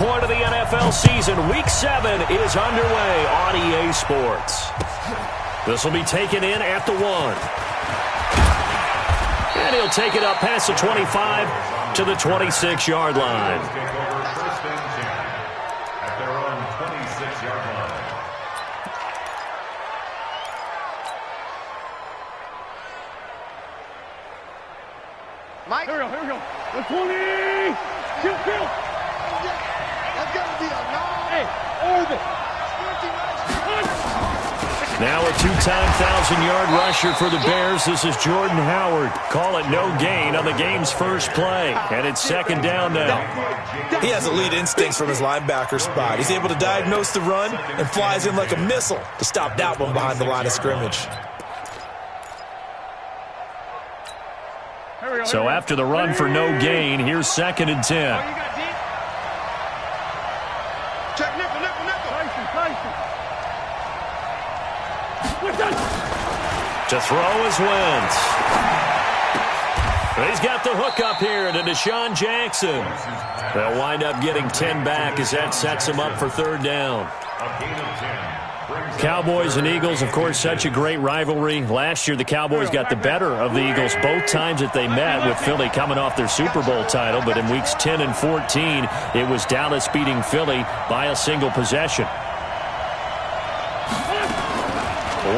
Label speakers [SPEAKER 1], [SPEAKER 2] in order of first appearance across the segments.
[SPEAKER 1] point of the NFL season. Week 7 is underway on EA Sports. This will be taken in at the 1. And he'll take it up past the 25 to the 26-yard line.
[SPEAKER 2] At their own 26-yard line.
[SPEAKER 3] Mike. Here we go. The 20. Kill. That's got to be a long orbit.
[SPEAKER 1] Now a two-time 1,000-yard rusher for the Bears. This is Jordan Howard. Call it no gain on the game's first play. And it's second down now.
[SPEAKER 4] He has elite instincts from his linebacker spot. He's able to diagnose the run and flies in like a missile to stop that one behind the line of scrimmage.
[SPEAKER 1] So after the run for no gain, here's second and 10. To throw is Wentz. He's got the hook up here to Deshaun Jackson. They'll wind up getting 10 back as that sets him up for third down. Cowboys and Eagles, of course, such a great rivalry. Last year, the Cowboys got the better of the Eagles both times that they met, with Philly coming off their Super Bowl title. But in weeks 10 and 14, it was Dallas beating Philly by a single possession.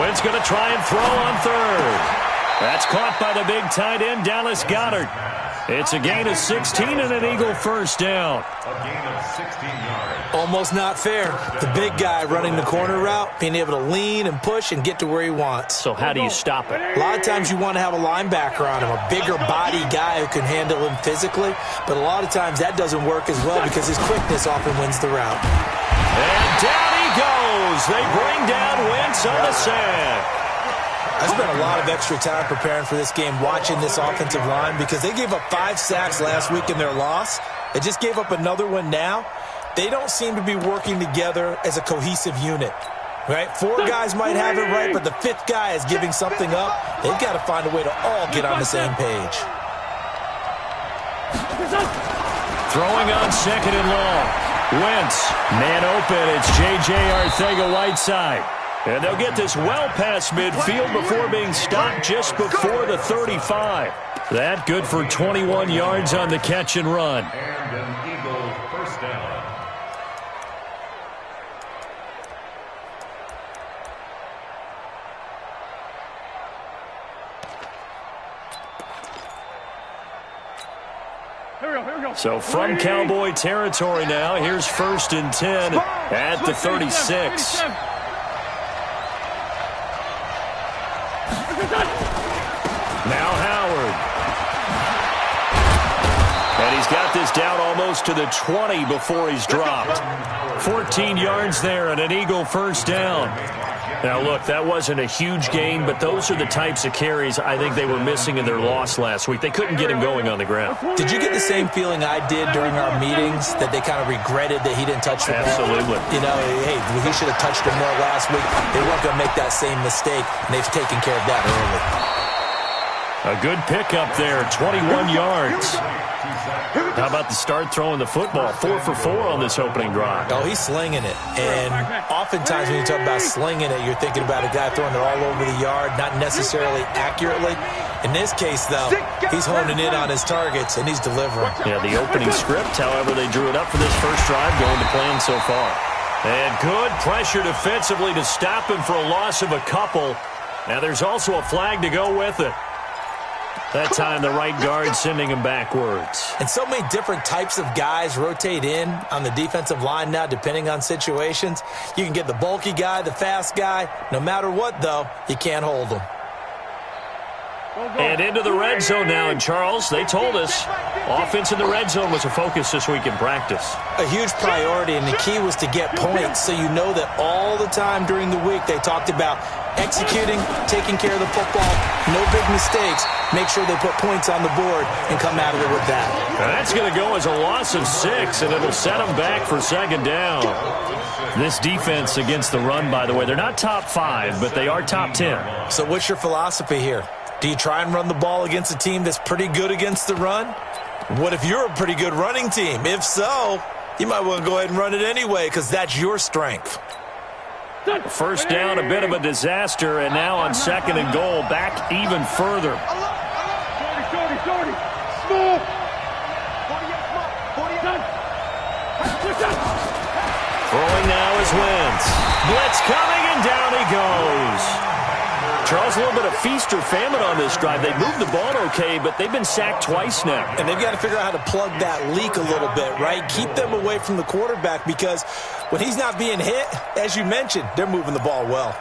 [SPEAKER 1] Wentz going to try and throw on third. That's caught by the big tight end, Dallas Goedert. It's a gain of 16 and an Eagle first down.
[SPEAKER 2] A gain of 16 yards.
[SPEAKER 4] Almost not fair. The big guy running the corner route, being able to lean and push and get to where he wants.
[SPEAKER 1] So how do you stop it?
[SPEAKER 4] A lot of times you want to have a linebacker on him, a bigger body guy who can handle him physically. But a lot of times that doesn't work as well because his quickness often wins the route.
[SPEAKER 1] And down he goes. They bring down Wentz on the sack.
[SPEAKER 4] I spent a lot of extra time preparing for this game, watching this offensive line, because they gave up 5 sacks last week in their loss. They just gave up another one now. They don't seem to be working together as a cohesive unit. Right? 4 guys might have it right, but the 5th guy is giving something up. They've got to find a way to all get on the same page.
[SPEAKER 1] Throwing on second and long. Wentz, man open. It's J.J. Arcega-Whiteside. And they'll get this well past midfield before being stopped just before the 35. That good for 21 yards on the catch and run.
[SPEAKER 2] And an Eagle first down.
[SPEAKER 1] So from Cowboy territory now, here's first and 10 at the 36. Now Howard. And he's got this down almost to the 20 before he's dropped. 14 yards there and an Eagle first down. Now, look, that wasn't a huge gain, but those are the types of carries I think they were missing in their loss last week. They couldn't get him going on the ground.
[SPEAKER 4] Did you get the same feeling I did during our meetings, that they kind of regretted that he didn't touch the ball?
[SPEAKER 1] Absolutely.
[SPEAKER 4] You know, hey, he should have touched it more last week. They weren't going to make that same mistake, and they've taken care of that early.
[SPEAKER 1] A good pickup there, 21 yards. How about the start throwing the football? 4 for 4 on this opening drive.
[SPEAKER 4] Oh, he's slinging it. And oftentimes when you talk about slinging it, you're thinking about a guy throwing it all over the yard, not necessarily accurately. In this case, though, he's honing in on his targets, and he's delivering.
[SPEAKER 1] Yeah, the opening script, however, they drew it up for this first drive, going to plan so far. And good pressure defensively to stop him for a loss of a couple. Now there's also a flag to go with it. That time the right guard sending him backwards.
[SPEAKER 4] And so many different types of guys rotate in on the defensive line now, depending on situations. You can get the bulky guy, the fast guy. No matter what, though, you can't hold them.
[SPEAKER 1] And into the red zone now. And Charles, they told us offense in the red zone was a focus this week in practice.
[SPEAKER 4] A huge priority, and the key was to get points. So you know that all the time during the week they talked about executing, taking care of the football, no big mistakes. Make sure they put points on the board and come out of it with that.
[SPEAKER 1] That's going to go as a loss of 6, and it'll set them back for second down. This defense against the run, by the way, they're not top 5, but they are top 10.
[SPEAKER 4] So what's your philosophy here? Do you try and run the ball against a team that's pretty good against the run? What if you're a pretty good running team? If so, you might want to go ahead and run it anyway because that's your strength.
[SPEAKER 1] First down, a bit of a disaster, and now on 2nd and goal, back even further. Throwing now is Wentz. Blitz coming, and down he goes. Charles, a little bit of feast or famine on this drive. They moved the ball okay, but they've been sacked twice now.
[SPEAKER 4] And they've got to figure out how to plug that leak a little bit, right? Keep them away from the quarterback because when he's not being hit, as you mentioned, they're moving the ball well.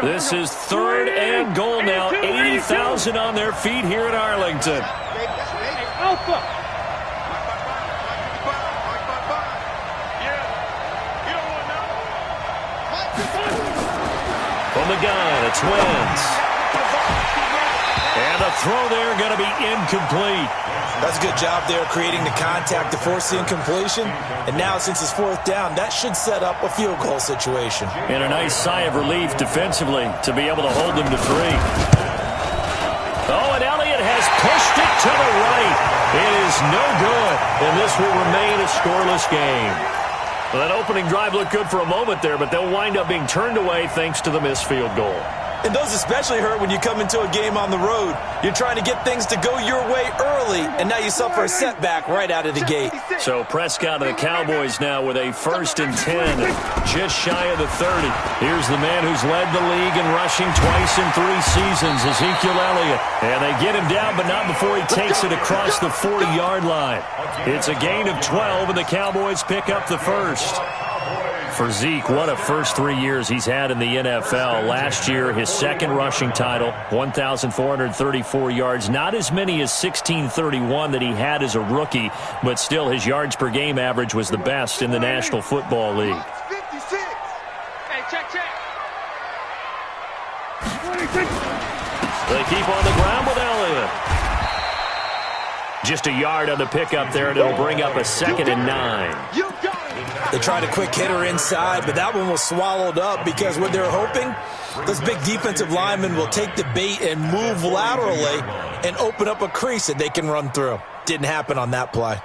[SPEAKER 1] This is 3rd and goal now. 80,000 on their feet here in Arlington.
[SPEAKER 3] Alpha.
[SPEAKER 1] From the gun, it's Wentz. And the throw there going to be incomplete.
[SPEAKER 4] That's a good job there creating the contact to force the incompletion. And now since it's 4th down, that should set up a field goal situation.
[SPEAKER 1] And a nice sigh of relief defensively to be able to hold them to 3. Oh, and Elliott has pushed it to the right. It is no good, and this will remain a scoreless game. Well, that opening drive looked good for a moment there, but they'll wind up being turned away thanks to the missed field goal.
[SPEAKER 4] And those especially hurt when you come into a game on the road. You're trying to get things to go your way early, and now you suffer a setback right out of the gate.
[SPEAKER 1] So Prescott of the Cowboys now with a 1st and 10, just shy of the 30. Here's the man who's led the league in rushing twice in 3 seasons, Ezekiel Elliott. And they get him down, but not before he takes it across the 40-yard line. It's a gain of 12, and the Cowboys pick up the first. For Zeke, what a first 3 years he's had in the NFL. Last year, his 2nd rushing title, 1,434 yards. Not as many as 1,631 that he had as a rookie, but still his yards per game average was the best in the National Football League.
[SPEAKER 3] 56. Hey, check.
[SPEAKER 1] They keep on the ground with Elliott. Just a yard on the pickup there, and it'll bring up a 2nd and 9.
[SPEAKER 3] You got it.
[SPEAKER 4] They tried a quick hitter inside, but that one was swallowed up because what they're hoping, those big defensive linemen will take the bait and move laterally and open up a crease that they can run through. Didn't happen on that play.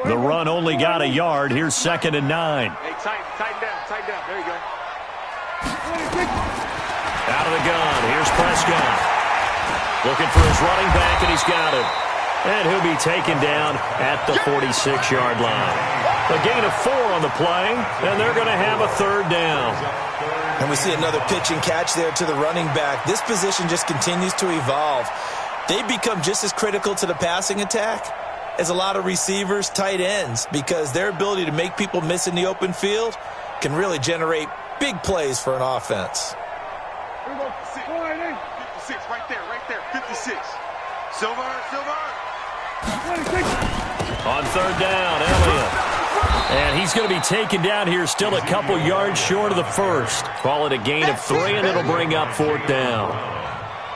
[SPEAKER 1] The run only got a yard. Here's 2nd and 9.
[SPEAKER 3] Hey, tighten down. There you go.
[SPEAKER 1] Out of the gun. Here's Prescott. Looking for his running back, and he's got it. And he'll be taken down at the 46-yard line. A gain of 4 on the play, and they're going to have a 3rd down.
[SPEAKER 4] And we see another pitch and catch there to the running back. This position just continues to evolve. They become just as critical to the passing attack as a lot of receivers, tight ends, because their ability to make people miss in the open field can really generate big plays for an offense.
[SPEAKER 3] 56, right there. 56. Silver.
[SPEAKER 1] On 3rd down, Elliott. And he's going to be taken down here, still a couple yards short of the first. Call it a gain of 3, and it'll bring up 4th down.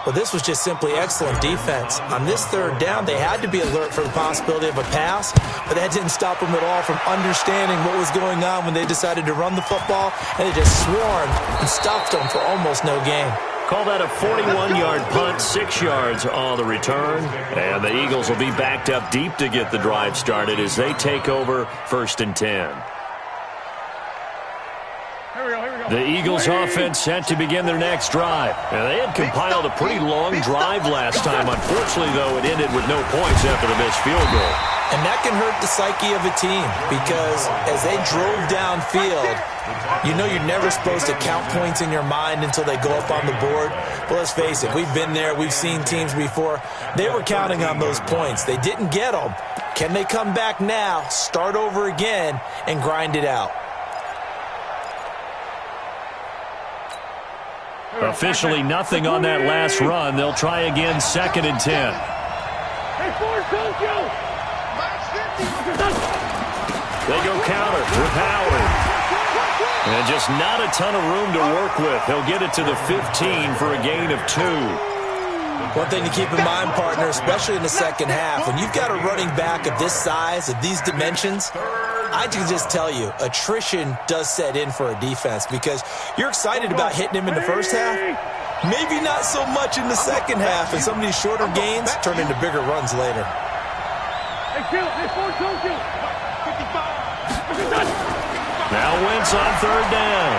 [SPEAKER 4] Well, this was just simply excellent defense. On this 3rd down, they had to be alert for the possibility of a pass, but that didn't stop them at all from understanding what was going on when they decided to run the football, and they just swarmed and stuffed them for almost no gain.
[SPEAKER 1] Call that a 41-yard punt, 6 yards on the return. And the Eagles will be backed up deep to get the drive started as they take over 1st and 10. The Eagles offense set to begin their next drive. Now, they had compiled a pretty long drive last time. Unfortunately, though, it ended with no points after the missed field goal.
[SPEAKER 4] And that can hurt the psyche of a team because as they drove downfield, you know you're never supposed to count points in your mind until they go up on the board. But let's face it, we've been there. We've seen teams before. They were counting on those points. They didn't get them. Can they come back now, start over again, and grind it out?
[SPEAKER 1] Officially nothing on that last run. They'll try again, 2nd and 10.
[SPEAKER 3] Hey, Forrest, don't go.
[SPEAKER 1] They go counter with Howard. And just not a ton of room to work with. He'll get it to the 15 for a gain of 2.
[SPEAKER 4] One thing to keep in mind, partner, especially in the second half, when you've got a running back of this size, of these dimensions, I can just tell you, attrition does set in for a defense because you're excited about hitting him in the first half, Maybe not so much in the second half, and some of these shorter gains turn into bigger runs later.
[SPEAKER 1] Now Wentz on third down.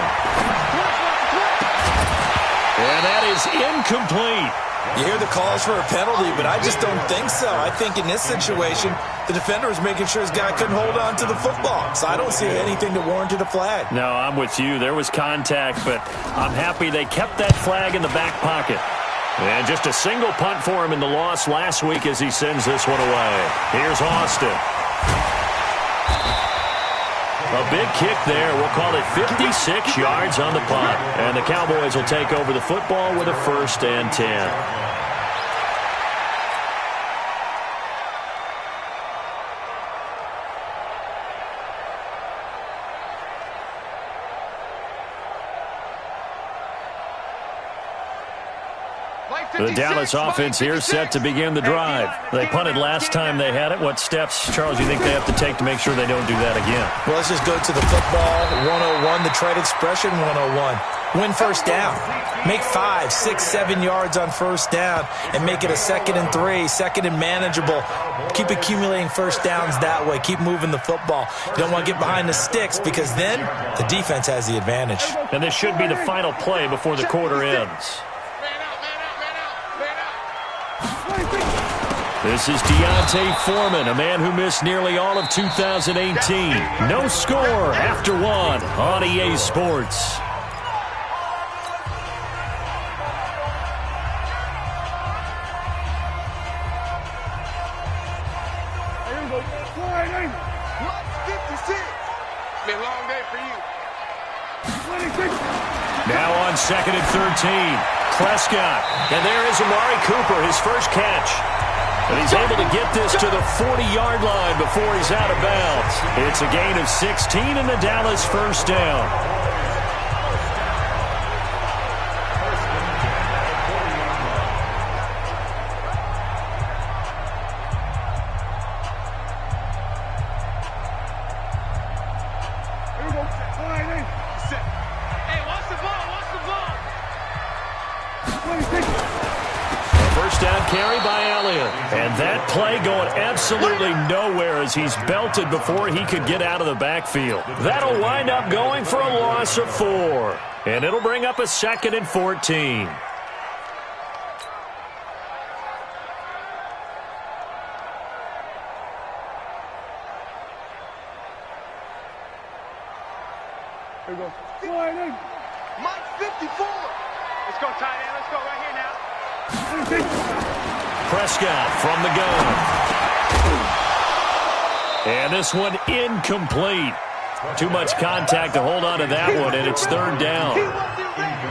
[SPEAKER 1] And that is incomplete.
[SPEAKER 4] You hear the calls for a penalty, but I just don't think so. I think in this situation, the defender was making sure his guy couldn't hold on to the football. So I don't see anything that warranted a flag.
[SPEAKER 1] No, I'm with you. There was contact, but I'm happy they kept that flag in the back pocket. And just a single punt for him in the loss last week as he sends this one away. Here's Austin. A big kick there. We'll call it 56 yards on the punt. And the Cowboys will take over the football with a 1st and 10. The Dallas offense here set to begin the drive. They punted last time they had it. What steps, Charles, you think they have to take to make sure they don't do that again?
[SPEAKER 4] Well, let's just go to the football 101, the trade expression 101. Win first down. Make 5, 6, 7 yards on first down and make it a 2nd and 3, 2nd and manageable. Keep accumulating first downs that way. Keep moving the football. You don't want to get behind the sticks because then the defense has the advantage.
[SPEAKER 1] And this should be the final play before the quarter ends. This is D'Onta Foreman, a man who missed nearly all of 2018. No score after 1 on EA Sports. Now on 2nd and 13. Prescott. And there is Amari Cooper, his first catch. And he's able to get this to the 40-yard line before he's out of bounds. It's a gain of 16 and the Dallas 1st down. Carry by Elliott. And that play going absolutely nowhere as he's belted before he could get out of the backfield. That'll wind up going for a loss of 4. And it'll bring up a 2nd and 14.
[SPEAKER 3] Here we go. Sliding. Mike 54. Let's go, tight end. Let's go right here now.
[SPEAKER 1] Prescott from the gun. And this one incomplete. Too much contact to hold on to that one, and it's 3rd down.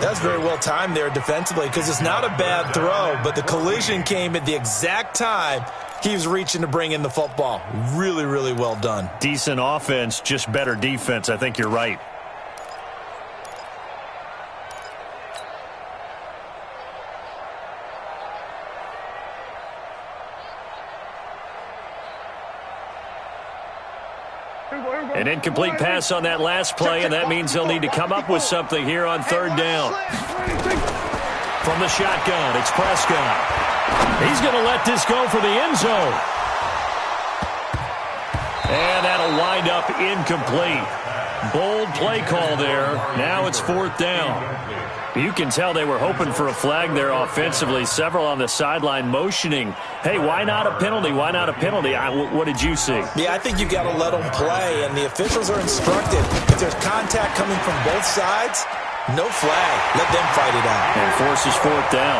[SPEAKER 4] That's very well timed there defensively because it's not a bad throw, but the collision came at the exact time he was reaching to bring in the football. Really, really well done.
[SPEAKER 1] Decent offense, just better defense. I think you're right. An incomplete pass on that last play, and that means they'll need to come up with something here on 3rd down. From the shotgun, it's Prescott. He's going to let this go for the end zone. And that'll wind up incomplete. Bold play call there. Now it's 4th down. You can tell they were hoping for a flag there offensively. Several on the sideline motioning, hey, why not a penalty? Why not a penalty? What did you see?
[SPEAKER 4] Yeah, I think you got to let them play, and the officials are instructed. If there's contact coming from both sides, no flag. Let them fight it out.
[SPEAKER 1] And forces 4th down.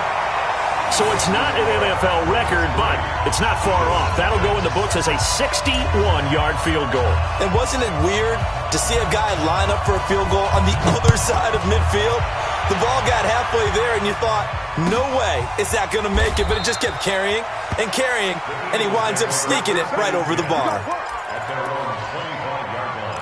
[SPEAKER 1] So it's not an NFL record, but it's not far off. That'll go in the books as a 61-yard field goal.
[SPEAKER 4] And wasn't it weird to see a guy line up for a field goal on the other side of midfield? The ball got halfway there, and you thought, no way is that going to make it. But it just kept carrying, and he winds up sneaking it right over the bar.
[SPEAKER 2] At their own 25-yard line.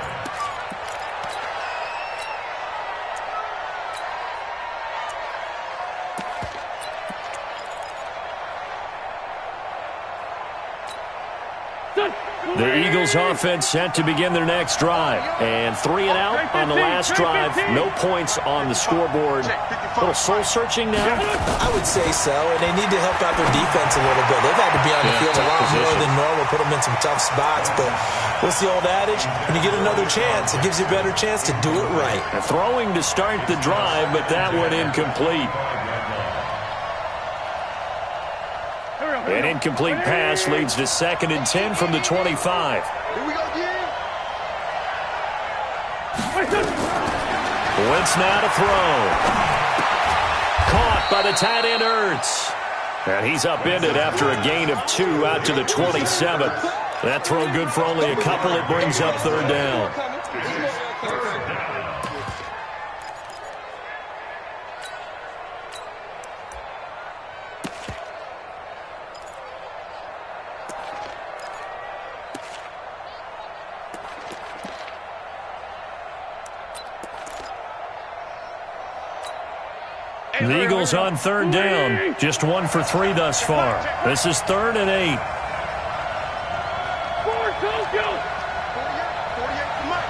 [SPEAKER 3] Good.
[SPEAKER 1] The Eagles offense set to begin their next drive. And 3 and out on the last drive. No points on the scoreboard. A little soul-searching now?
[SPEAKER 4] I would say so, and they need to help out their defense a little bit. They've had to be on the field a lot more than normal, put them in some tough spots. But what's the old adage? When you get another chance, it gives you a better chance to do it right.
[SPEAKER 1] Throwing to start the drive, but that one incomplete. An incomplete pass leads to 2nd and 10 from the 25.
[SPEAKER 3] Here we go again.
[SPEAKER 1] Wentz now to throw. Caught by the tight end Ertz. And he's upended after a gain of 2 out to the 27. That throw good for only a couple. It brings up 3rd down. The Eagles on 3rd down. Just 1 for 3 thus far. This is 3rd and 8.
[SPEAKER 3] 48 to Mike.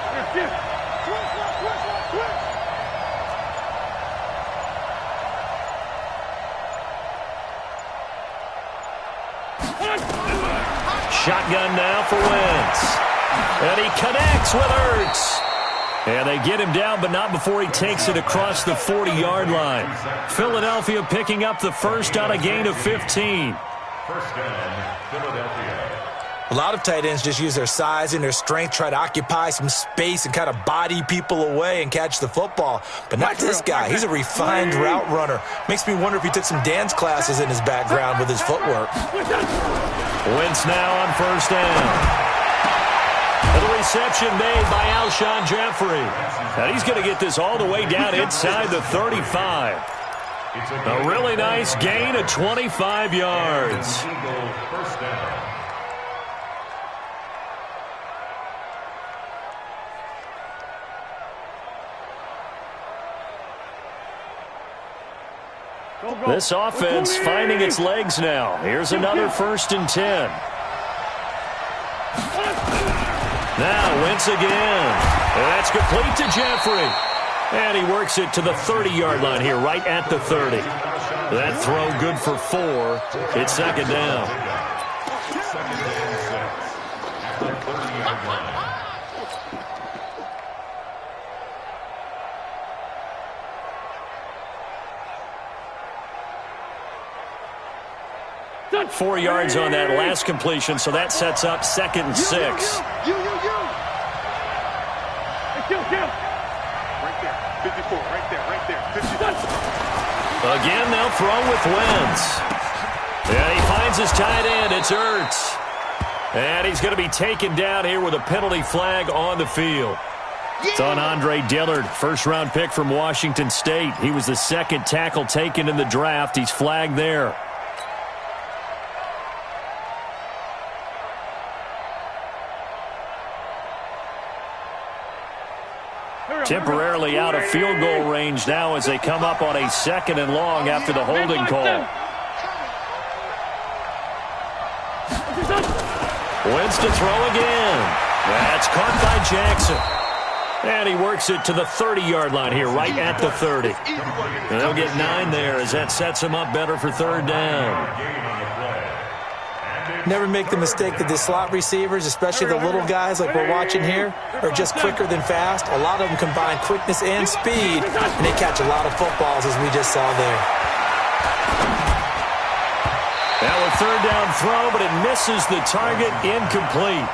[SPEAKER 1] Shotgun now for Wentz. And he connects with Ertz. And they get him down, but not before he takes it across the 40-yard line. Philadelphia picking up the first on a gain of 15.
[SPEAKER 2] First down, Philadelphia.
[SPEAKER 4] A lot of tight ends just use their size and their strength, try to occupy some space and kind of body people away and catch the football. But not this guy. He's a refined route runner. Makes me wonder if he took some dance classes in his background with his footwork.
[SPEAKER 1] Wentz now on 1st down. And the reception made by Alshon Jeffrey. And he's going to get this all the way down inside the 35. A really nice gain of 25 yards.
[SPEAKER 2] First down.
[SPEAKER 1] This offense finding its legs now. Here's another 1st and 10. Now Wentz again. And that's complete to Jeffrey. And he works it to the 30-yard line here, right at the 30. That throw good for 4. It's 2nd down.
[SPEAKER 2] 2nd and 6. At the 30-yard line.
[SPEAKER 3] Done.
[SPEAKER 1] 4 yards on that last completion, so that sets up 2nd and 6.
[SPEAKER 3] You. Hey, kill. Right there. 54. Right there. 50.
[SPEAKER 1] Again, they'll throw with Wentz. And he finds his tight end. It's Ertz. And he's going to be taken down here with a penalty flag on the field. It's on Andre Dillard, first-round pick from Washington State. He was the 2nd tackle taken in the draft. He's flagged there. Temporarily out of field goal range now as they come up on a 2nd and long after the holding call. Wentz to throw again. That's caught by Jackson. And he works it to the 30-yard line here, right at the 30. And they'll get 9 there as that sets him up better for 3rd down.
[SPEAKER 4] Never make the mistake that the slot receivers, especially the little guys like we're watching here, are just quicker than fast. A lot of them combine quickness and speed, and they catch a lot of footballs, as we just saw there.
[SPEAKER 1] That was 3rd down throw, but it misses the target, incomplete.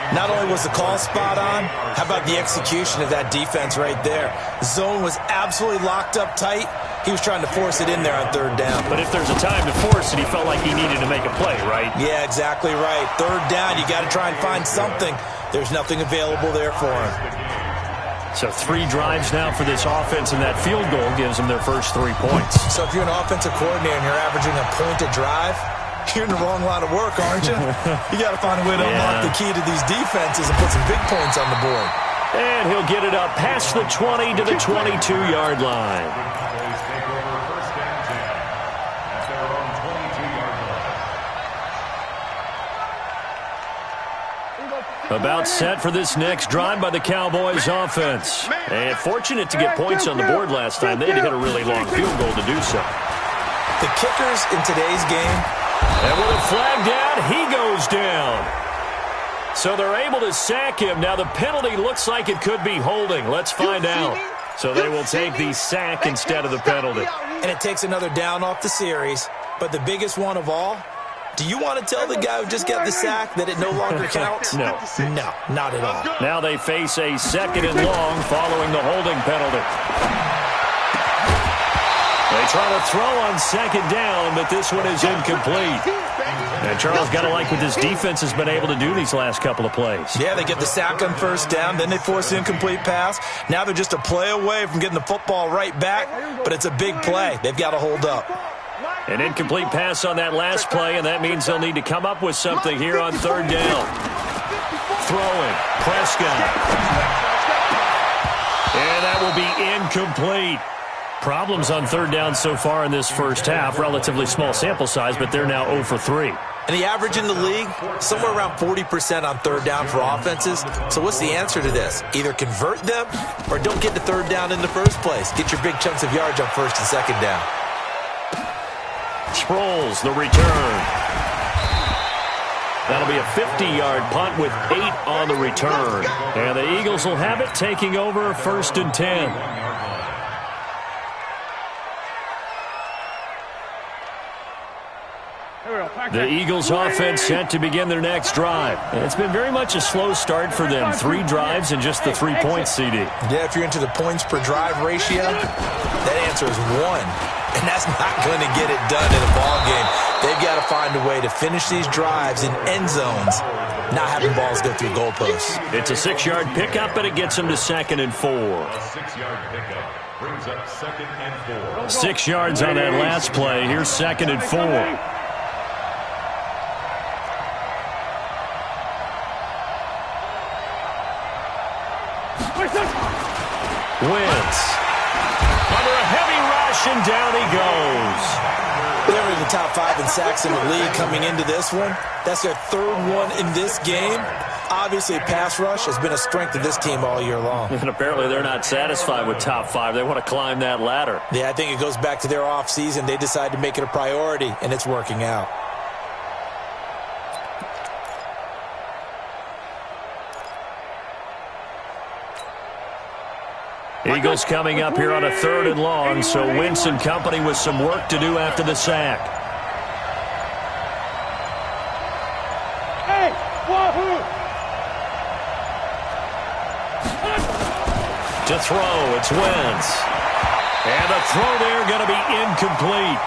[SPEAKER 4] Not only was the call spot on, how about the execution of that defense right there? The zone was absolutely locked up tight. He was trying to force it in there on 3rd down.
[SPEAKER 1] But if there's a time to force it, he felt like he needed to make a play, right?
[SPEAKER 4] Yeah, exactly right. 3rd down, you got to try and find something. There's nothing available there for him.
[SPEAKER 1] So 3 drives now for this offense, and that field goal gives them their first 3 points.
[SPEAKER 4] So if you're an offensive coordinator and you're averaging a point a drive, you're in the wrong line of work, aren't you? You got to find a way to unlock the key to these defenses and put some big points on the board.
[SPEAKER 1] And he'll get it up past the 20 to the 22-yard line. About set for this next drive by the Cowboys offense. And fortunate to get points on the board last time. They had to hit a really long field goal to do so.
[SPEAKER 4] The kickers in today's game.
[SPEAKER 1] And with a flag down, he goes down. So they're able to sack him. Now the penalty looks like it could be holding. Let's find out. So they will take the sack instead of the penalty.
[SPEAKER 4] And it takes another down off the series. But the biggest one of all, do you want to tell the guy who just got the sack that it no longer counts?
[SPEAKER 1] No.
[SPEAKER 4] No, not at all.
[SPEAKER 1] Now they face a 2nd and long following the holding penalty. They try to throw on 2nd down, but this one is incomplete. And Charles, got to like what this defense has been able to do these last couple of plays.
[SPEAKER 4] Yeah, they get the sack on 1st down, then they force an incomplete pass. Now they're just a play away from getting the football right back, but it's a big play. They've got to hold up.
[SPEAKER 1] An incomplete pass on that last play, and that means they'll need to come up with something here on 3rd down. Throwing, Prescott. And that will be incomplete. Problems on 3rd down so far in this first half. Relatively small sample size, but they're now 0 for 3.
[SPEAKER 4] And the average in the league, somewhere around 40% on 3rd down for offenses. So what's the answer to this? Either convert them or don't get to 3rd down in the first place. Get your big chunks of yards on 1st and 2nd down.
[SPEAKER 1] Sproles, the return. That'll be a 50-yard punt with 8 on the return. And the Eagles will have it, taking over 1st and 10. The Eagles offense set to begin their next drive. And it's been very much a slow start for them. 3 drives and just the 3 points, CD.
[SPEAKER 4] Yeah, if you're into the points per drive ratio, that answer is 1. And that's not going to get it done in a ball game. They've got to find a way to finish these drives in end zones, not having balls go through goalposts.
[SPEAKER 1] It's a 6-yard pickup, and it gets them to 2nd and 4.
[SPEAKER 2] A 6-yard pickup brings up 2nd and 4.
[SPEAKER 1] 6 yards on that last play. Here's 2nd and 4. Wentz. Under a heavy rush, and down he goes.
[SPEAKER 4] They're in the top 5 in sacks in the league coming into this one. That's their 3rd one in this game. Obviously, pass rush has been a strength of this team all year long.
[SPEAKER 1] And apparently they're not satisfied with top 5. They want to climb that ladder.
[SPEAKER 4] Yeah, I think it goes back to their offseason. They decided to make it a priority, and it's working out.
[SPEAKER 1] Eagles coming up here on a 3rd and long, so Wentz and company with some work to do after the sack.
[SPEAKER 3] Hey, wahoo!
[SPEAKER 1] To throw, it's Wentz. And the throw there going to be incomplete.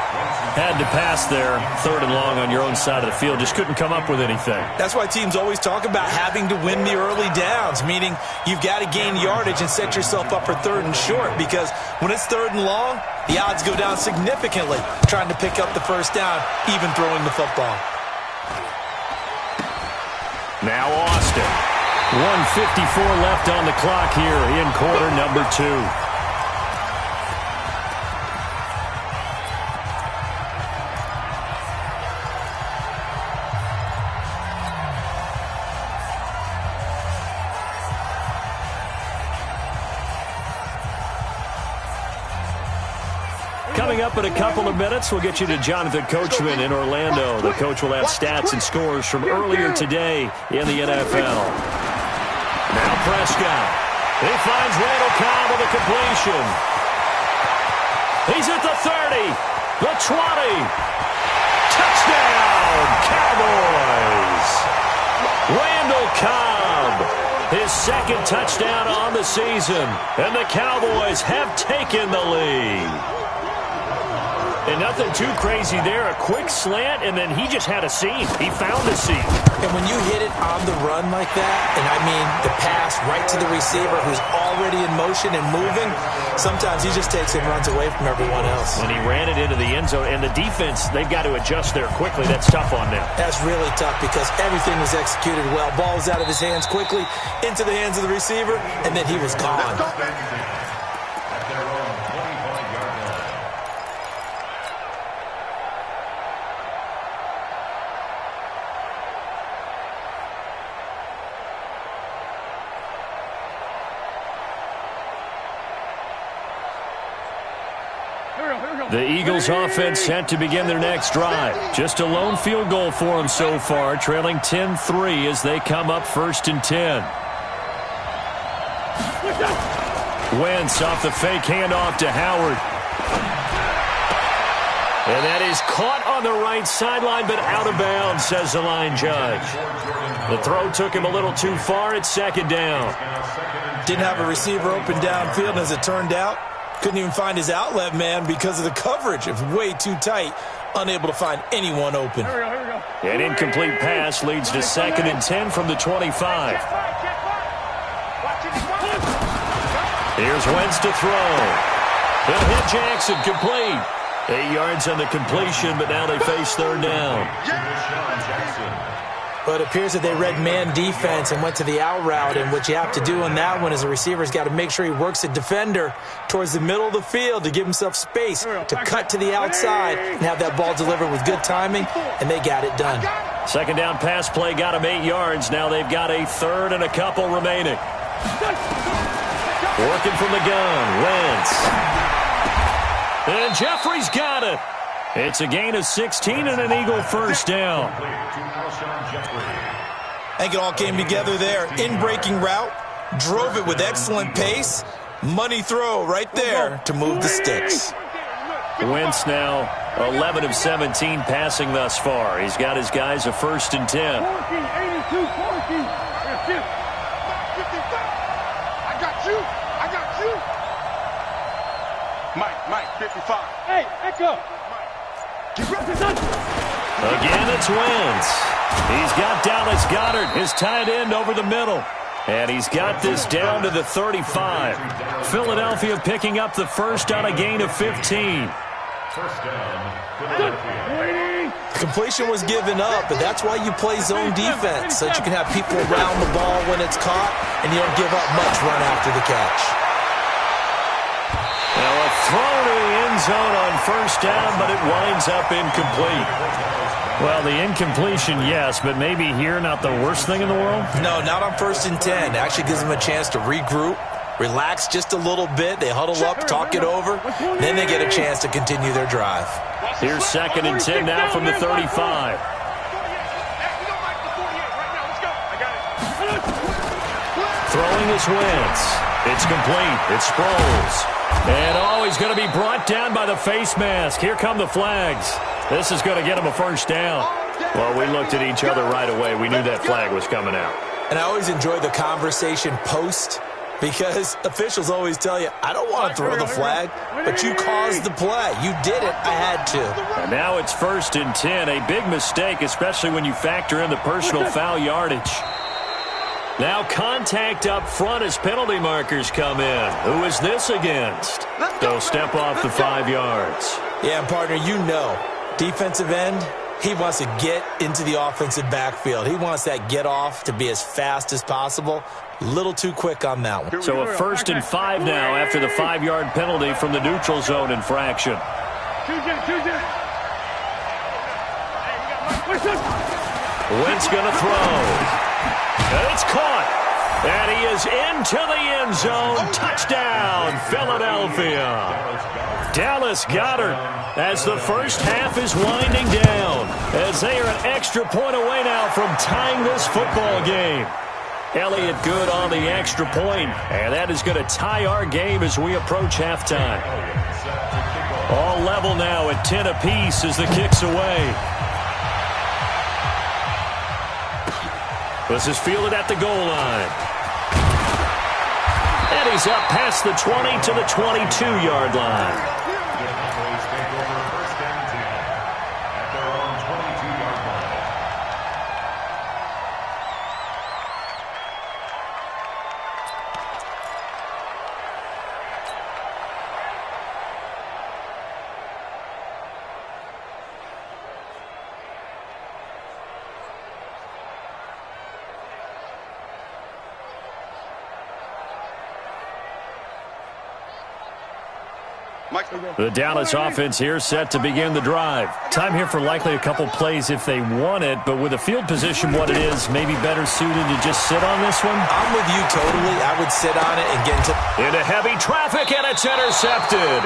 [SPEAKER 1] Had to pass there, 3rd and long on your own side of the field. Just couldn't come up with anything.
[SPEAKER 4] That's why teams always talk about having to win the early downs, meaning you've got to gain yardage and set yourself up for 3rd and short, because when it's 3rd and long, the odds go down significantly trying to pick up the 1st down, even throwing the football.
[SPEAKER 1] Now Austin. 1:54 left on the clock here in quarter number 2. Coming up in a couple of minutes, we'll get you to Jonathan Coachman in Orlando. The coach will have stats and scores from earlier today in the NFL. Now Prescott. He finds Randall Cobb with a completion. He's at the 30, the 20. Touchdown, Cowboys. Randall Cobb, his 2nd touchdown on the season. And the Cowboys have taken the lead. And nothing too crazy there. A quick slant, and then he just had a seam. He found a seam.
[SPEAKER 4] And when you hit it on the run like that, and I mean the pass right to the receiver who's already in motion and moving, sometimes he just takes it and runs away from everyone else.
[SPEAKER 1] And he ran it into the end zone. And the defense, they've got to adjust there quickly. That's tough on them.
[SPEAKER 4] That's really tough because everything was executed well. Ball was out of his hands quickly, into the hands of the receiver, and then he was gone.
[SPEAKER 1] The Eagles offense set to begin their next drive. Just a lone field goal for them so far, trailing 10-3 as they come up 1st and 10. Wentz off the fake handoff to Howard. And that is caught on the right sideline, but out of bounds, says the line judge. The throw took him a little too far. It's 2nd down.
[SPEAKER 4] Didn't have a receiver open downfield, and as it turned out, couldn't even find his outlet man because of the coverage. It was way too tight, unable to find anyone open.
[SPEAKER 3] Here we go.
[SPEAKER 1] An incomplete pass leads to 2nd and 10 from the 25. Here's Wentz to throw. He'll hit Jackson, complete. 8 yards on the completion, but now they face 3rd down.
[SPEAKER 4] But it appears that they read man defense and went to the out route, and what you have to do on that one is a receiver's got to make sure he works a defender towards the middle of the field to give himself space to cut to the outside and have that ball delivered with good timing, and they got it done.
[SPEAKER 1] 2nd down pass play got him 8 yards. Now they've got a 3rd and a couple remaining. Working from the gun, Wentz. And Jeffrey's got it. It's a gain of 16 and an Eagle 1st down.
[SPEAKER 4] I think it all came together there. In-breaking route, drove it with excellent pace. Money throw right there to move the sticks.
[SPEAKER 1] Wentz now 11 of 17 passing thus far. He's got his guys a 1st and 10.
[SPEAKER 3] 14, 82, 14. I got you. Mike, 55. Hey, Echo.
[SPEAKER 1] Again, it's Wentz. He's got Dallas Goedert, his tight end, over the middle. And he's got this down to the 35. Philadelphia picking up the 1st on a gain of 15.
[SPEAKER 2] First down, Philadelphia.
[SPEAKER 4] The completion was given up, but that's why you play zone defense, so that you can have people around the ball when it's caught, and you don't give up much run after the catch.
[SPEAKER 1] Now a throw to the end zone on 1st down, but it winds up incomplete. Well, the incompletion, yes, but maybe here not the worst thing in the world?
[SPEAKER 4] No, not on 1st and 10. It actually gives them a chance to regroup, relax just a little bit. They huddle up, talk it over. Then they get a chance to continue their drive.
[SPEAKER 1] Here's 2nd and 10 now from the 35. Throwing is Wentz. It's complete. It's Sproles. And he's going to be brought down by the face mask. Here come the flags. This is going to get him a 1st down. Well, we looked at each other right away. We knew that flag was coming out.
[SPEAKER 4] And I always enjoy the conversation post, because officials always tell you, I don't want to throw the flag, but you caused the play. You did it. I had to.
[SPEAKER 1] And now it's 1st and 10. A big mistake, especially when you factor in the personal foul yardage. Now contact up front as penalty markers come in. Who is this against? They'll step off the 5 yards.
[SPEAKER 4] Yeah, and partner, you know, defensive end, he wants to get into the offensive backfield. He wants that get off to be as fast as possible. A little too quick on that one.
[SPEAKER 1] So a 1st and 5 now after the 5-yard penalty from the neutral zone infraction. Wentz going to throw. And it's caught. And he is into the end zone. Touchdown, Philadelphia. Dallas Goedert, as the first half is winding down, as they are an extra point away now from tying this football game. Elliott good on the extra point, and that is going to tie our game as we approach halftime. All level now at 10 apiece as the kick's away. This is fielded at the goal line. And he's up past the 20 to the 22-yard line. The Dallas offense here set to begin the drive. Time here for likely a couple plays if they want it, but with the field position what it is, maybe better suited to just sit on this one?
[SPEAKER 4] I'm with you totally. I would sit on it and get into
[SPEAKER 1] heavy traffic, and it's intercepted.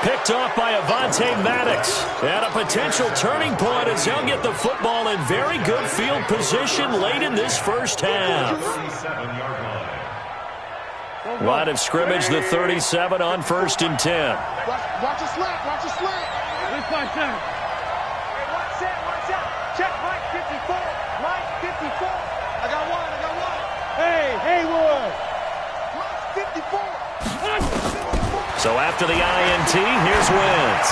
[SPEAKER 1] picked off by Avonte Maddox. And a potential turning point as they'll get the football in very good field position late in this first half. Line of scrimmage, the 37 on 1st and 10.
[SPEAKER 3] Watch a slant, watch a slant. Let's fight center. Hey, watch out. Check Mike 54. Mike 54. I got one. Hey, Haywood. Mike 54.
[SPEAKER 1] So after the INT, here's Wentz.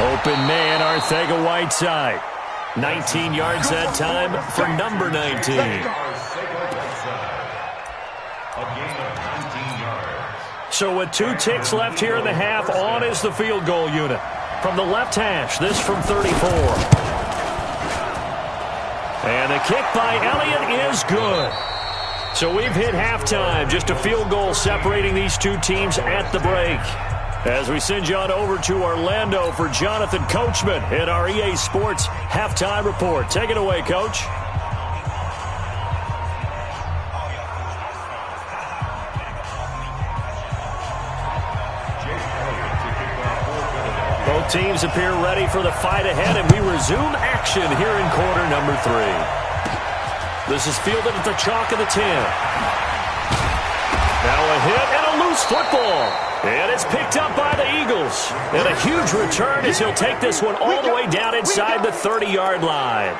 [SPEAKER 1] Open man, Arcega-Whiteside. 19 yards that time for number 19. So with 2 ticks left here in the half, on is the field goal unit. From the left hash, this from 34. And the kick by Elliott is good. So we've hit halftime, just a field goal separating these two teams at the break. As we send you on over to Orlando for Jonathan Coachman in our EA Sports Halftime Report. Take it away, Coach. Both teams appear ready for the fight ahead, and we resume action here in quarter number 3. This is fielded at the chalk of the 10. Now a hit and a loose football. And it's picked up by the Eagles. And a huge return as he'll take this one all the way down inside the 30-yard line.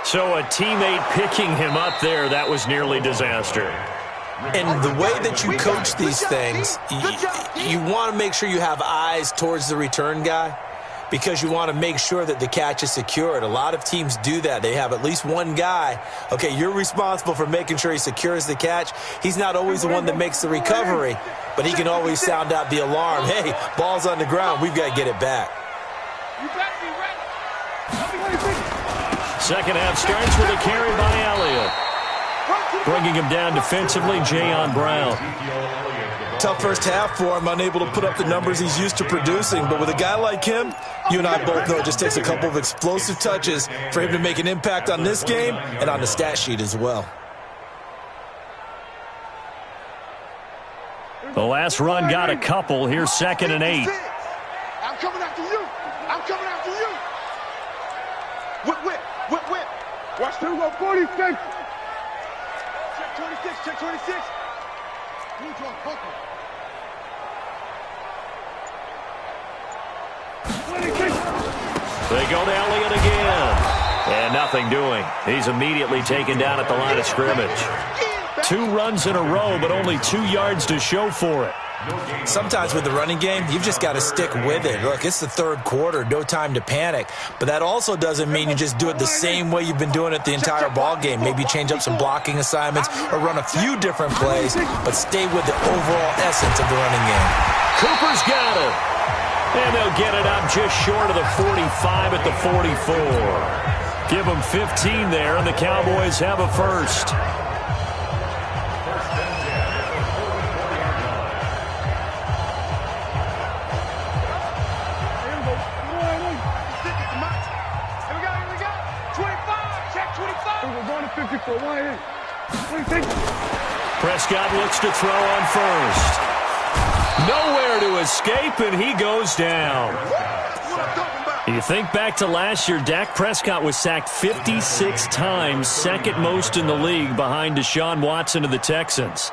[SPEAKER 1] So a teammate picking him up there, that was nearly disaster.
[SPEAKER 4] And the way that you coach these things, you want to make sure you have eyes towards the return guy, because you want to make sure that the catch is secured. A lot of teams do that. They have at least one guy. Okay, you're responsible for making sure he secures the catch. He's not always the one that makes the recovery, but he can always sound out the alarm. Hey, ball's on the ground. We've got to get it back.
[SPEAKER 1] Second half starts with a carry by Elliott. Bringing him down defensively, Jayon Brown.
[SPEAKER 4] Tough first half for him, unable to put up the numbers he's used to producing. But with a guy like him, you and I both know it just takes a couple of explosive touches for him to make an impact on this game and on the stat sheet as well.
[SPEAKER 1] The last run got a couple. Here's 2nd and 8.
[SPEAKER 3] I'm coming after you. Whip. Watch 2 go 46. Check 26. Blue draw, Coco. 26.
[SPEAKER 1] They go to Elliott again. And nothing doing. He's immediately taken down at the line of scrimmage. 2 runs in a row, but only 2 yards to show for it.
[SPEAKER 4] Sometimes with the running game, you've just got to stick with it. Look, it's the 3rd quarter, no time to panic. But that also doesn't mean you just do it the same way you've been doing it the entire ball game. Maybe change up some blocking assignments or run a few different plays, but stay with the overall essence of the running game.
[SPEAKER 1] Cooper's got it. And they'll get it up just short of the 45 at the 44. Give them 15 there, and the Cowboys have a first. Prescott looks to throw on first. Nowhere to escape, and he goes down. You think back to last year, Dak Prescott was sacked 56 times, 2nd most in the league behind Deshaun Watson of the Texans.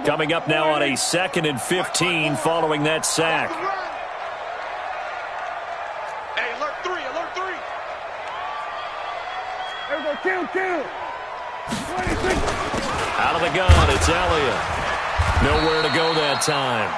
[SPEAKER 1] Coming up now on a 2nd and 15 following that sack.
[SPEAKER 3] Hey, alert 3. Here we go, kill. 26.
[SPEAKER 1] Out of the gun, it's Elliott. Nowhere to go that time.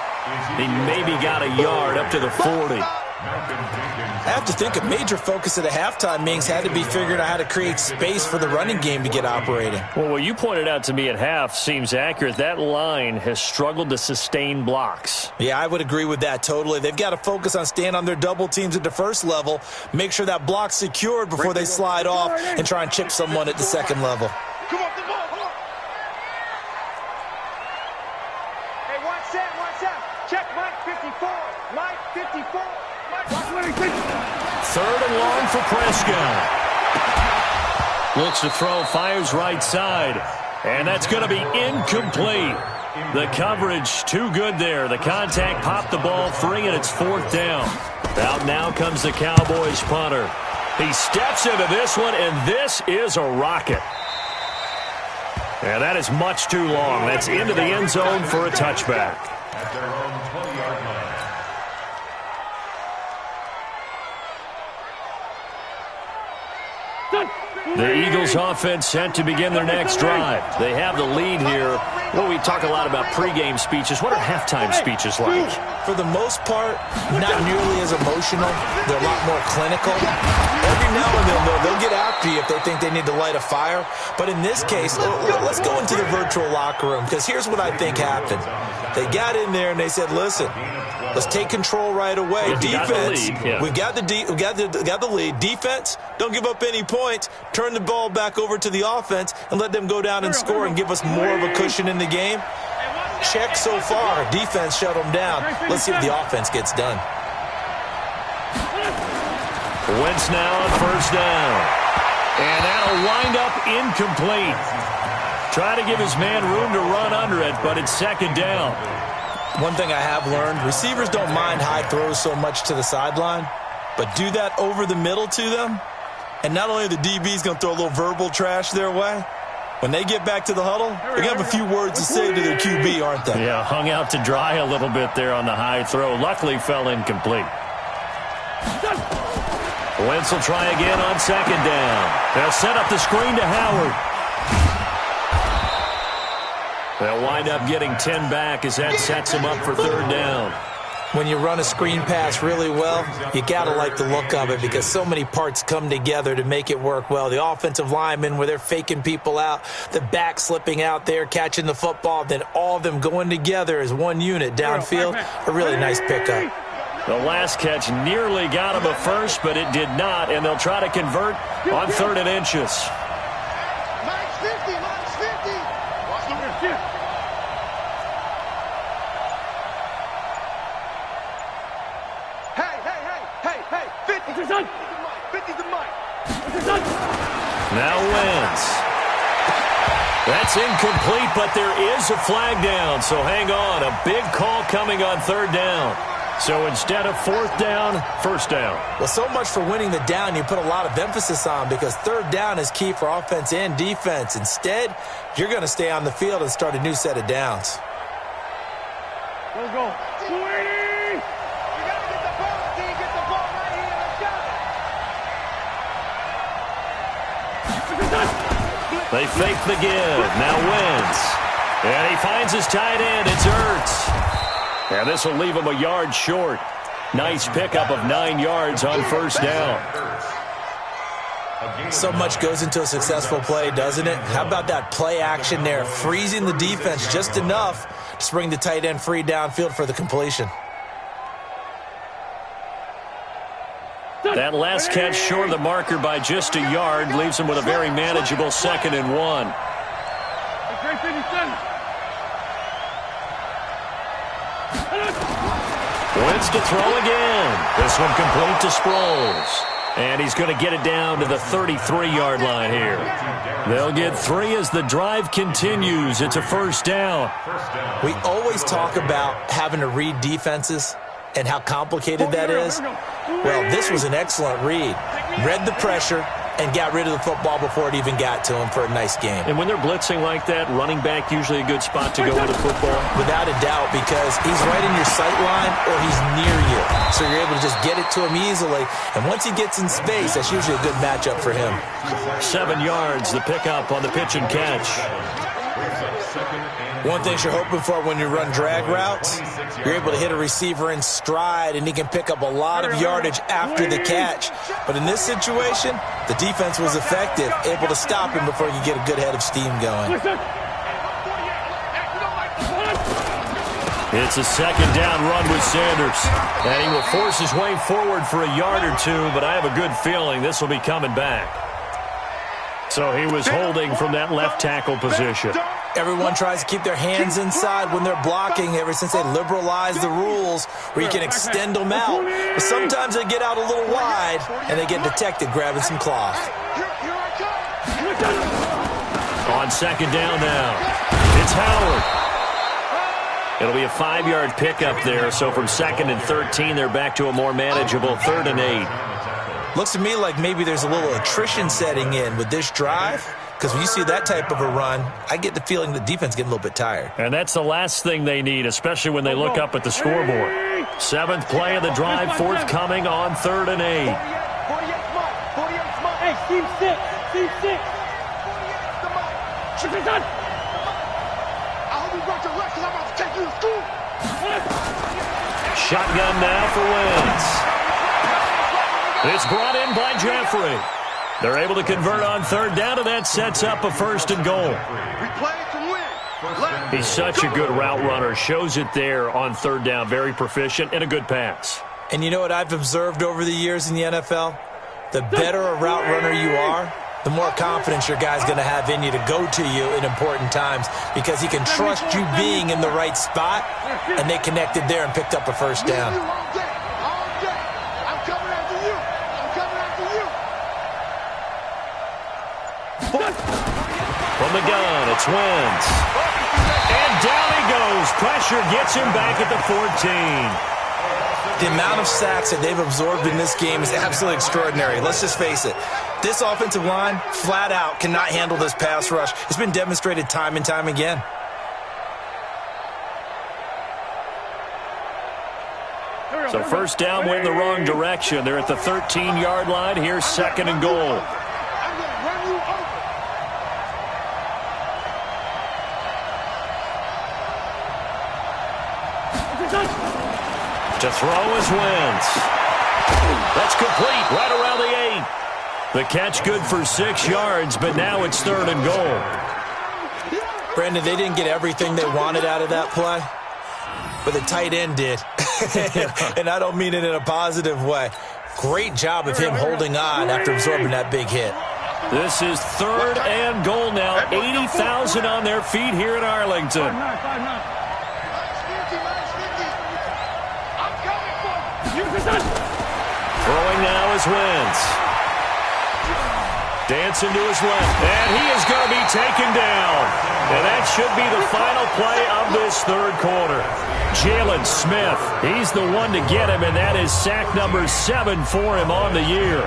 [SPEAKER 1] He maybe got a yard up to the 40.
[SPEAKER 4] I have to think a major focus at the halftime means had to be figuring out how to create space for the running game to get operating.
[SPEAKER 1] Well, what you pointed out to me at half seems accurate. That line has struggled to sustain blocks.
[SPEAKER 4] Yeah, I would agree with that totally. They've got to focus on staying on their double teams at the first level, make sure that block's secured before they slide off and try and chip someone at the 2nd level.
[SPEAKER 3] Come on. Hey, watch out. Check Mike 54. Mike 54. Mike 26.
[SPEAKER 1] 3rd and long for Prescott. Looks to throw, fires right side. And that's going to be incomplete. The coverage too good there. The contact popped the ball free, and it's 4th down. Out now comes the Cowboys punter. He steps into this one, and this is a rocket. And that is much too long. That's into the end zone for a touchback.
[SPEAKER 2] At their own 20-yard line.
[SPEAKER 1] The Eagles offense set to begin their next drive. They have the lead here. Well, we talk a lot about pregame speeches. What are halftime speeches like?
[SPEAKER 4] For the most part, not nearly as emotional. They're a lot more clinical. Every now and then, they'll get after you if they think they need to light a fire. But in this case, let's go into the virtual locker room, because here's what I think happened. They got in there and they said, listen, let's take control right away. Defense, we've got the lead. Defense, don't give up any points. Turn the ball back over to the offense and let them go down and score and give us more of a cushion in the game. Check so far. Defense shut them down. Let's see if the offense gets done.
[SPEAKER 1] Wentz now on 1st down. And that'll wind up incomplete. Try to give his man room to run under it, but it's 2nd down.
[SPEAKER 4] One thing I have learned, receivers don't mind high throws so much to the sideline, but do that over the middle to them, and not only are the DBs going to throw a little verbal trash their way, when they get back to the huddle, they're going to have a few words to say to their QB, aren't they?
[SPEAKER 1] Yeah, hung out to dry a little bit there on the high throw. Luckily fell incomplete. Wentz will try again on 2nd down. They'll set up the screen to Howard. They'll wind up getting 10 back as that sets him up for 3rd down.
[SPEAKER 4] When you run a screen pass really well, you got to like the look of it because so many parts come together to make it work well. The offensive linemen, where they're faking people out, the back slipping out there, catching the football, then all of them going together as one unit downfield. A really nice pickup.
[SPEAKER 1] The last catch nearly got him a first, but it did not, and they'll try to convert on 3rd and inches.
[SPEAKER 3] Minus 50, minus 50. Watch the risk. Hey, 50. 50's the mic.
[SPEAKER 1] Now Wentz. That's incomplete, but there is a flag down, so hang on. A big call coming on 3rd down. So instead of 4th down, 1st down.
[SPEAKER 4] Well, so much for winning the down you put a lot of emphasis on because 3rd down is key for offense and defense. Instead, you're going to stay on the field and start a new set of downs.
[SPEAKER 3] Let's go. 280. You got to get the ball, D. Get the ball right here. Let's go.
[SPEAKER 1] They fake the give. Now Wentz. And he finds his tight end. It's Ertz. And this will leave him a yard short. Nice pickup of 9 yards on 1st down.
[SPEAKER 4] So much goes into a successful play, doesn't it? How about that play action there? Freezing the defense just enough to bring the tight end free downfield for the completion.
[SPEAKER 1] That last catch short of the marker by just a yard leaves him with a very manageable 2nd and 1. Wentz to throw again. This one complete to Sproles. And he's going to get it down to the 33-yard line here. They'll get 3 as the drive continues. It's a 1st down.
[SPEAKER 4] We always talk about having to read defenses and how complicated that is. Well, this was an excellent read. Read the pressure and got rid of the football before it even got to him for a nice game.
[SPEAKER 1] And when they're blitzing like that, running back usually a good spot to go with the football?
[SPEAKER 4] Without a doubt, because he's right in your sight line or he's near you. So you're able to just get it to him easily. And once he gets in space, that's usually a good matchup for him.
[SPEAKER 1] 7 yards, the pickup on the pitch and catch.
[SPEAKER 4] One thing you're hoping for when you run drag routes, you're able to hit a receiver in stride, and he can pick up a lot of yardage after the catch. But in this situation, the defense was effective, able to stop him before you get a good head of steam going.
[SPEAKER 1] It's a 2nd down run with Sanders. And he will force his way forward for a yard or 2, but I have a good feeling this will be coming back. So he was holding from that left tackle position.
[SPEAKER 4] Everyone tries to keep their hands inside when they're blocking ever since they liberalized the rules where you can extend them out. But sometimes they get out a little wide and they get detected grabbing some cloth.
[SPEAKER 1] On second down now. It's Howard. It'll be a 5-yard pickup there, so from 2nd and 13, they're back to a more manageable 3rd and 8.
[SPEAKER 4] Looks to me like maybe there's a little attrition setting in with this drive, because when you see that type of a run, I get the feeling the defense getting a little bit tired.
[SPEAKER 1] And that's the last thing they need, especially when they look up at the scoreboard. 7th play of the drive, forthcoming on 3rd and 8.
[SPEAKER 3] 48 smart. Hey, team 6. Team 6. 48 smart. I hope you brought your rest, because I'm about to take you to school.
[SPEAKER 1] Shotgun now for Wentz. It's brought in by Jeffrey. They're able to convert on 3rd down, and that sets up a 1st and goal.
[SPEAKER 3] We play to win.
[SPEAKER 1] He's such a good route runner. Shows it there on 3rd down. Very proficient and a good pass.
[SPEAKER 4] And you know what I've observed over the years in the NFL? The better a route runner you are, the more confidence your guy's going to have in you to go to you in important times, because he can trust you being in the right spot, and they connected there and picked up a 1st down.
[SPEAKER 1] From the gun, it's Wentz. And down he goes. Pressure gets him back at the 14.
[SPEAKER 4] The amount of sacks that they've absorbed in this game is absolutely extraordinary. Let's just face it. This offensive line, flat out, cannot handle this pass rush. It's been demonstrated time and time again.
[SPEAKER 1] So 1st down went in the wrong direction. They're at the 13-yard line. Here's 2nd and goal. To throw is Wentz. That's complete right around the 8. The catch good for 6 yards, but now it's 3rd and goal.
[SPEAKER 4] Brandon, they didn't get everything they wanted out of that play, but the tight end did. And I don't mean it in a positive way. Great job of him holding on after absorbing that big hit.
[SPEAKER 1] This is 3rd and goal now. 80,000 on their feet here in Arlington. Throwing now is Wentz. Dancing to his left. And he is going to be taken down. And that should be the final play of this 3rd quarter. Jalen Smith, he's the one to get him, and that is sack number 7 for him on the year.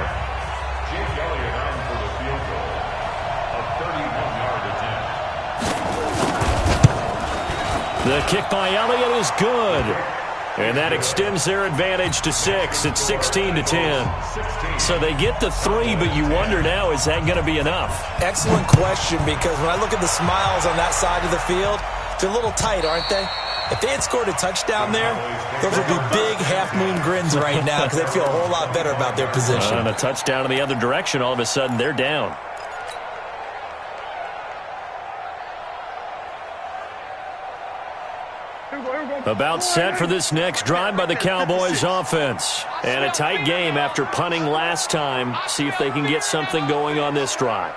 [SPEAKER 2] Jake Elliott on for the field goal. A 31-yard attempt.
[SPEAKER 1] The kick by Elliott is good. And that extends their advantage to 6. It's 16-10. So they get the 3, but you wonder now, is that going to be enough?
[SPEAKER 4] Excellent question, because when I look at the smiles on that side of the field, they're a little tight, aren't they? If they had scored a touchdown there, those would be big half-moon grins right now, because they'd feel a whole lot better about their position.
[SPEAKER 1] And a touchdown in the other direction, all of a sudden they're down. About set for this next drive by the Cowboys offense. And a tight game after punting last time. See if they can get something going on this drive.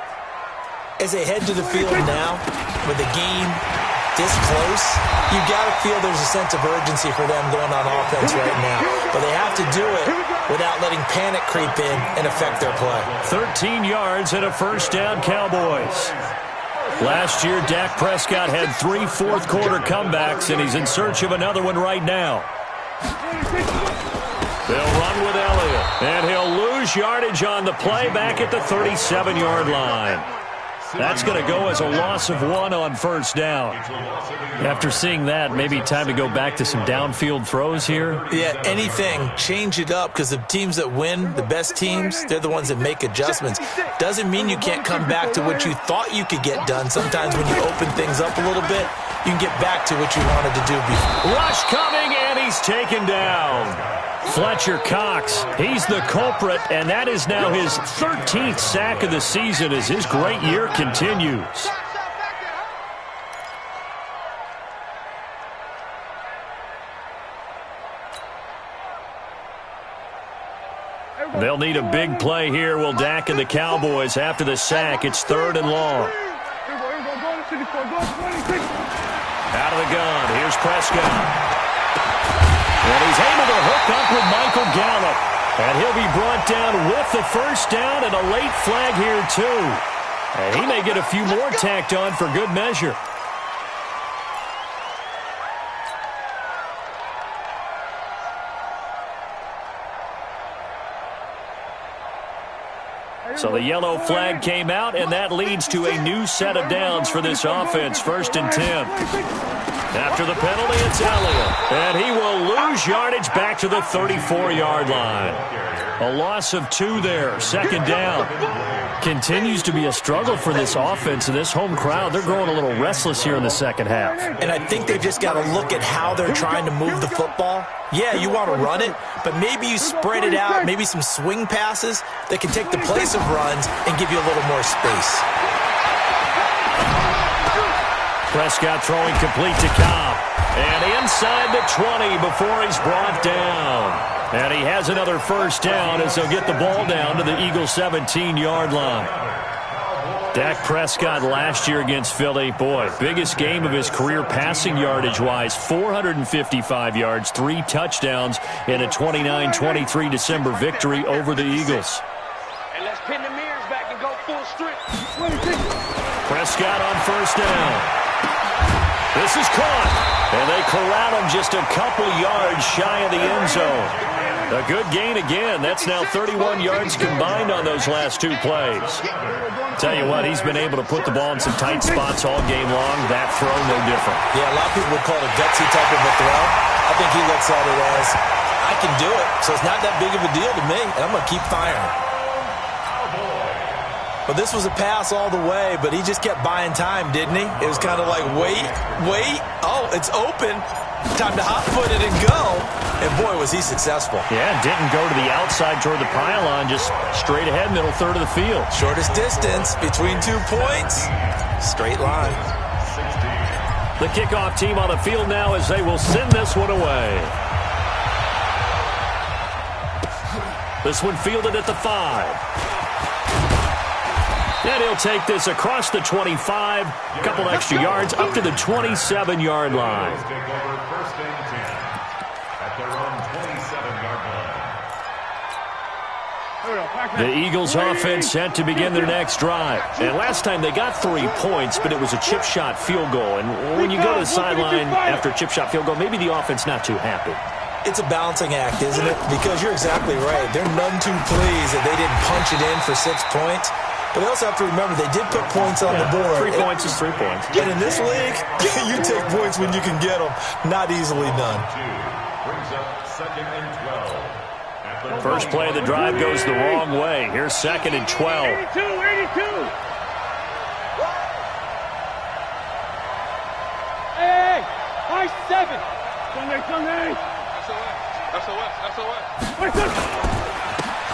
[SPEAKER 4] As they head to the field now, with the game this close, you got to feel there's a sense of urgency for them going on offense right now. But they have to do it without letting panic creep in and affect their play.
[SPEAKER 1] 13 yards and a 1st down, Cowboys. Last year, Dak Prescott had 3 fourth-quarter comebacks, and he's in search of another one right now. They'll run with Elliott, and he'll lose yardage on the play back at the 37-yard line. That's going to go as a loss of 1 on 1st down. After seeing that, maybe time to go back to some downfield throws here.
[SPEAKER 4] Yeah, anything. Change it up, because the teams that win, the best teams, they're the ones that make adjustments. Doesn't mean you can't come back to what you thought you could get done. Sometimes when you open things up a little bit, you can get back to what you wanted to do before.
[SPEAKER 1] Rush coming, and he's taken down. Fletcher Cox, he's the culprit, and that is now his 13th sack of the season as his great year continues. They'll need a big play here, will Dak and the Cowboys after the sack. It's 3rd and long. Out of the gun, here's Prescott. And he's able to hook up with Michael Gallup. And he'll be brought down with the 1st down and a late flag here, too. And he may get a few more tacked on for good measure. So the yellow flag came out, and that leads to a new set of downs for this offense. 1st and 10. After the penalty, it's Elliott. And he will lose yardage back to the 34-yard line. A loss of 2 there. 2nd down. Continues to be a struggle for this offense and this home crowd. They're growing a little restless here in the second half.
[SPEAKER 4] And I think they've just got to look at how they're trying to move the football. Yeah, you want to run it, but maybe you spread it out, maybe some swing passes that can take the place of runs and give you a little more space.
[SPEAKER 1] Prescott throwing complete to Cobb. And inside the 20 before he's brought down. And he has another 1st down as he'll get the ball down to the Eagles' 17-yard line. Dak Prescott last year against Philly, boy, biggest game of his career passing yardage-wise, 455 yards, 3 touchdowns in a 29-23 December victory over the Eagles.
[SPEAKER 3] And let's pin the mirrors back and go full strength.
[SPEAKER 1] Prescott on 1st down. This is caught, and they corral him just a couple yards shy of the end zone. A good gain again. That's now 31 yards combined on those last 2 plays. Tell you what, he's been able to put the ball in some tight spots all game long. That throw, no different.
[SPEAKER 4] Yeah, a lot of people would call it a gutsy type of a throw. I think he looks at it as, I can do it, so it's not that big of a deal to me, and I'm going to keep firing. But this was a pass all the way, but he just kept buying time, didn't he? It was kind of like, wait. Oh, it's open. Time to hot-foot it and go. And, boy, was he successful.
[SPEAKER 1] Yeah, didn't go to the outside toward the pylon, just straight ahead, middle third of the field.
[SPEAKER 4] Shortest distance between 2 points. Straight line.
[SPEAKER 1] The kickoff team on the field now as they will send this one away. This one fielded at the 5. And he'll take this across the 25, a couple extra yards, up to the 27-yard line. The Eagles offense set to begin their next drive. And last time they got 3 points, but it was a chip shot field goal. And when you go to the sideline after a chip shot field goal, maybe the offense not too happy.
[SPEAKER 4] It's a balancing act, isn't it? Because you're exactly right. They're none too pleased that they didn't punch it in for 6 points. But they also have to remember they did put points on the board.
[SPEAKER 1] 3 points is 3 points.
[SPEAKER 4] And in this league, you take points when you can get them. Not easily done.
[SPEAKER 2] Brings up 2nd and 12.
[SPEAKER 1] First play of the drive goes the wrong way. Here's 2nd and 12.
[SPEAKER 3] 82. Hey, high 7. Sunday. SOS.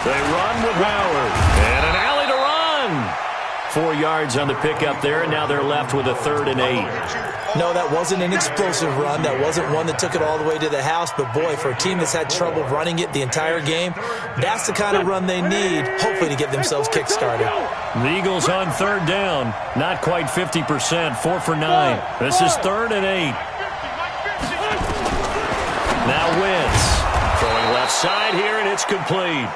[SPEAKER 1] They run with Howard. And an alley to run. 4 yards on the pickup there, and now they're left with a 3rd and 8.
[SPEAKER 4] No, that wasn't an explosive run. That wasn't one that took it all the way to the house. But, boy, for a team that's had trouble running it the entire game, that's the kind of run they need, hopefully, to get themselves kick-started.
[SPEAKER 1] The Eagles on 3rd down. Not quite 50%. 4 for 9. This is 3rd and 8. Now Wentz throwing left side here, and it's complete.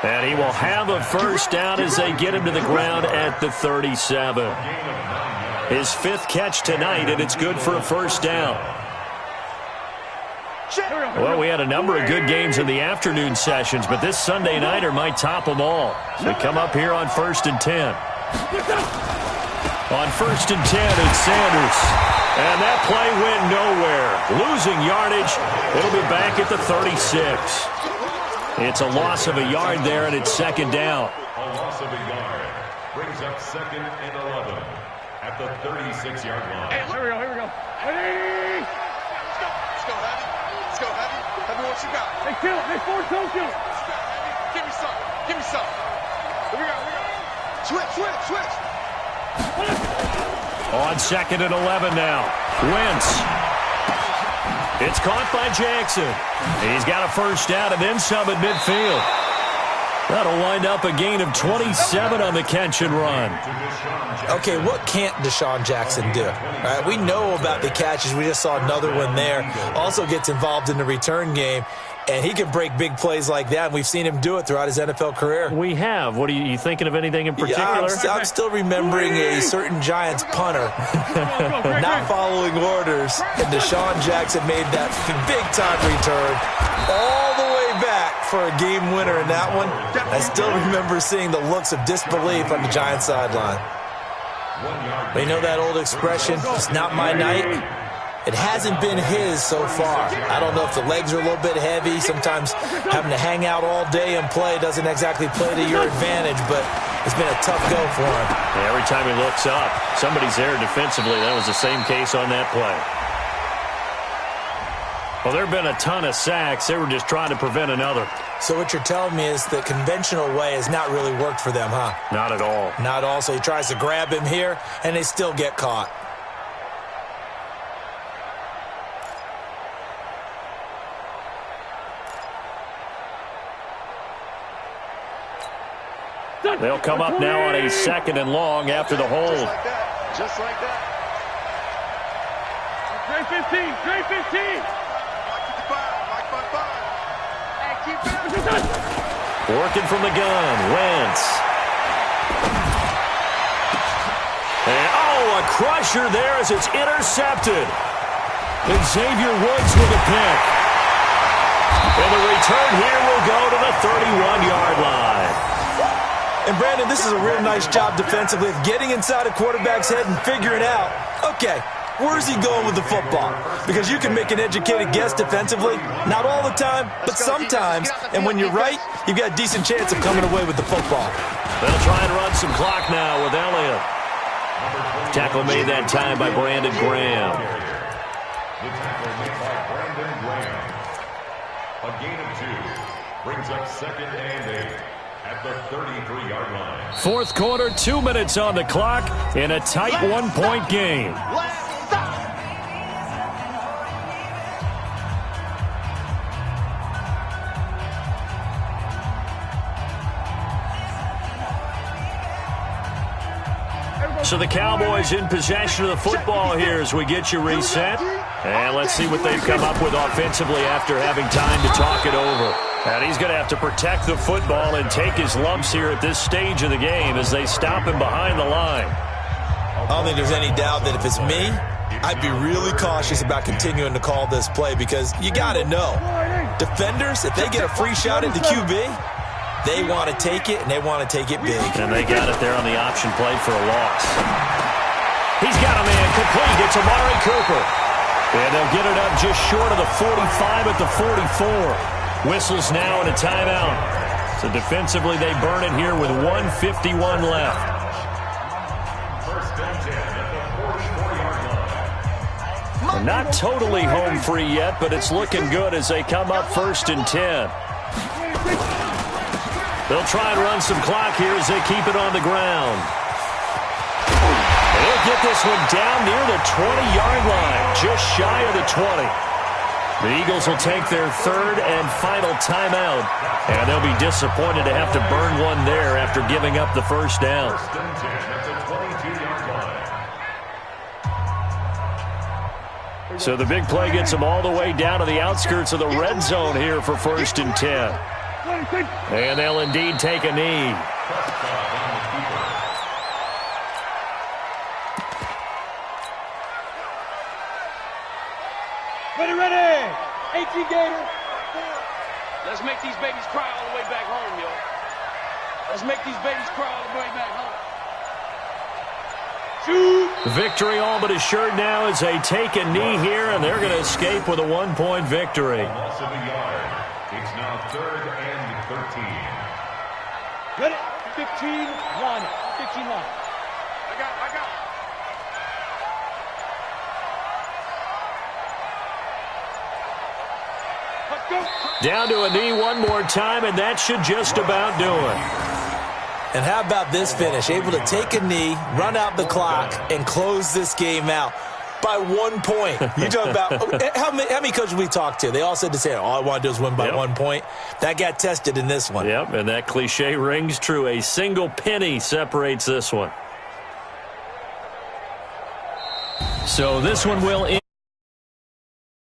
[SPEAKER 1] And he will have a 1st down as they get him to the ground at the 37. His 5th catch tonight, and it's good for a 1st down. Well, we had a number of good games in the afternoon sessions, but this Sunday nighter might top them all. So we come up here on 1st and 10. On 1st and 10, it's Sanders. And that play went nowhere. Losing yardage. It'll be back at the 36. It's a loss of a yard there, and it's 2nd down.
[SPEAKER 2] A loss of a yard. Brings up 2nd and 11 at the 36-yard line.
[SPEAKER 3] Hey, here we go. Ready?
[SPEAKER 5] Let's go, Heavy. Heavy, what you got?
[SPEAKER 3] Hey, kill. Hey, 4 Tokyo.
[SPEAKER 5] Give me some. Here we go. Switch.
[SPEAKER 1] On 2nd and 11 now. Wentz. It's caught by Jackson. He's got a 1st down and then some at midfield. That'll wind up a gain of 27 on the catch and run.
[SPEAKER 4] Okay, what can't Deshaun Jackson do? All right, we know about the catches. We just saw another one there. Also gets involved in the return game, and he can break big plays like that, and we've seen him do it throughout his NFL career.
[SPEAKER 1] We have. What are you thinking of anything in particular?
[SPEAKER 4] Yeah, I'm still remembering a certain Giants punter not following orders, and Deshaun Jackson made that big-time return all the way back for a game winner in that one. I still remember seeing the looks of disbelief on the Giants sideline. But you know that old expression, it's not my night? It hasn't been his so far. I don't know if the legs are a little bit heavy. Sometimes having to hang out all day and play doesn't exactly play to your advantage, but it's been a tough go for him.
[SPEAKER 1] Yeah, every time he looks up, somebody's there defensively. That was the same case on that play. Well, there have been a ton of sacks. They were just trying to prevent another.
[SPEAKER 4] So what you're telling me is the conventional way has not really worked for them, huh?
[SPEAKER 1] Not at all.
[SPEAKER 4] Not all. So he tries to grab him here, and they still get caught.
[SPEAKER 1] They'll come up now on a 2nd and long after the hold.
[SPEAKER 5] Just like that. Just like that.
[SPEAKER 3] Trey 15. Trey 15.
[SPEAKER 1] Working from the gun. Wentz. And, a crusher there as it's intercepted. And Xavier Woods with a pick. And the return here will go to the 31-yard line.
[SPEAKER 4] And, Brandon, this is a real nice job defensively of getting inside a quarterback's head and figuring out, okay, where's he going with the football? Because you can make an educated guess defensively, not all the time, but sometimes. And when you're right, you've got a decent chance of coming away with the football.
[SPEAKER 1] They'll try and run some clock now with Elliott. Tackle made that time by Brandon Graham.
[SPEAKER 2] The tackle made by Brandon Graham. A gain of 2 brings up 2nd and 8 at the 33-yard line.
[SPEAKER 1] Fourth quarter, 2 minutes on the clock in a tight 1-point game. So the Cowboys in possession of the football here as we get you reset. And let's see what they've come up with offensively after having time to talk it over. And he's going to have to protect the football and take his lumps here at this stage of the game as they stop him behind the line.
[SPEAKER 4] I don't think there's any doubt that if it's me, I'd be really cautious about continuing to call this play because you got to know, defenders, if they get a free shot at the QB, they want to take it, and they want to take it big.
[SPEAKER 1] And they got it there on the option play for a loss. He's got a man complete. It's Amari Cooper. And they'll get it up just short of the 45 at the 44. Whistles now and a timeout. So defensively, they burn it here with 1:51 left.
[SPEAKER 2] First and 10 at the 44-yard line.
[SPEAKER 1] They're not totally home free yet, but it's looking good as they come up 1st and 10. They'll try and run some clock here as they keep it on the ground. They'll get this one down near the 20-yard line, just shy of the 20. The Eagles will take their 3rd and final timeout, and they'll be disappointed to have to burn one there after giving up the first down.
[SPEAKER 2] First and 10 at the 22-yard line.
[SPEAKER 1] So the big play gets them all the way down to the outskirts of the red zone here for 1st and 10. And they'll indeed take a knee.
[SPEAKER 3] Ready. 18 Gator. Let's make these babies cry all the way back home, yo. Let's make these babies cry all the way back home. Shoot.
[SPEAKER 1] Victory all but assured now as they take a knee here, and they're going to escape with a 1-point victory.
[SPEAKER 2] Loss of a yard. It's now 3rd and 13.
[SPEAKER 3] Ready? 15 line. 15 line. I got. Let's go.
[SPEAKER 1] Down to a knee one more time, and that should just about do it.
[SPEAKER 4] And how about this finish? Able to take a knee, run out the clock, and close this game out. by 1 point. You talk about how many coaches we talked to? They all said the same. All I want to do is win by 1 point. That got tested in this one.
[SPEAKER 1] Yep, and that cliche rings true. A single penny separates this one. So this one will end.